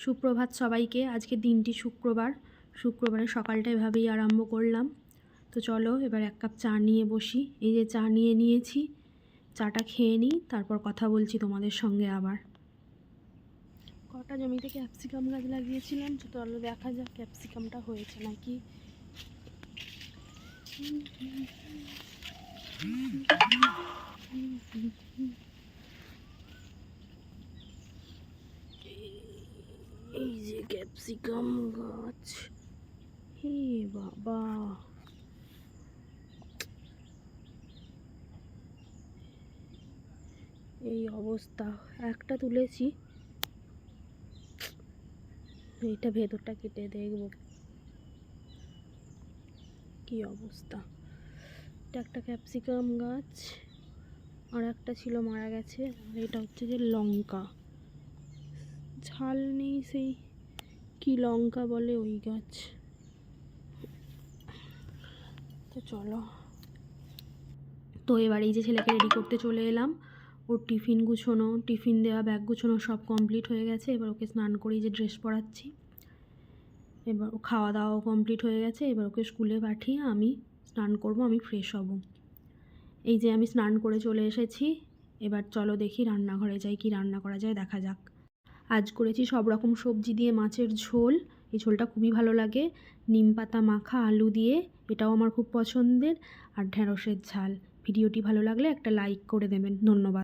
সুপ্রভাত সবাইকে। আজকে দিনটি শুক্রবারের সকালটা এভাবেই আরম্ভ করলাম। তো চলো এবার এক কাপ চা নিয়ে বসি। এই যে চা নিয়ে নিয়েছি, চাটা খেয়ে নিই, তারপর কথা বলছি তোমাদের সঙ্গে আবার। কটা জমিতে ক্যাপসিকাম গাছ লাগিয়েছিলাম, চলো দেখা যাক ক্যাপসিকামটা হয়েছে নাকি। এই যে ক্যাপসিকাম গাছ, হে বাবা, এই অবস্থা। একটা তুলেছি, এইটা ভেতরটা কেটে দেখব কি অবস্থা। এটা একটা ক্যাপসিকাম গাছ, আর একটা ছিল মারা গেছে। আর এটা হচ্ছে যে লঙ্কা, ঝাল নেই, সেই কি লঙ্কা বলে ওই গাছ। তো চলো, তো এবার এই যে ছেলেকে রেডি করতে চলে এলাম। ওর টিফিন গুছোনো, টিফিন দেওয়া, ব্যাগ গুছোনো সব কমপ্লিট হয়ে গেছে। এবার ওকে স্নান করেই যে ড্রেস পরাচ্ছি। এবার ও খাওয়া দাওয়াও কমপ্লিট হয়ে গেছে। এবার ওকে স্কুলে পাঠিয়ে আমি স্নান করব, আমি ফ্রেশ হব। এই যে আমি স্নান করে চলে এসেছি। এবার চলো দেখি রান্নাঘরে যাই, কি রান্না করা যায় দেখা যাক। আজ করেছি সব রকম সবজি দিয়ে মাছের ঝোল। এই ঝোলটা খুবই ভালো লাগে, নিম পাতা মাখা আলু দিয়ে, এটাও আমার খুব পছন্দের। আর ঢ্যাঁড়সের ঝাল। ভিডিওটি ভালো লাগলে একটা লাইক করে দেবেন। ধন্যবাদ।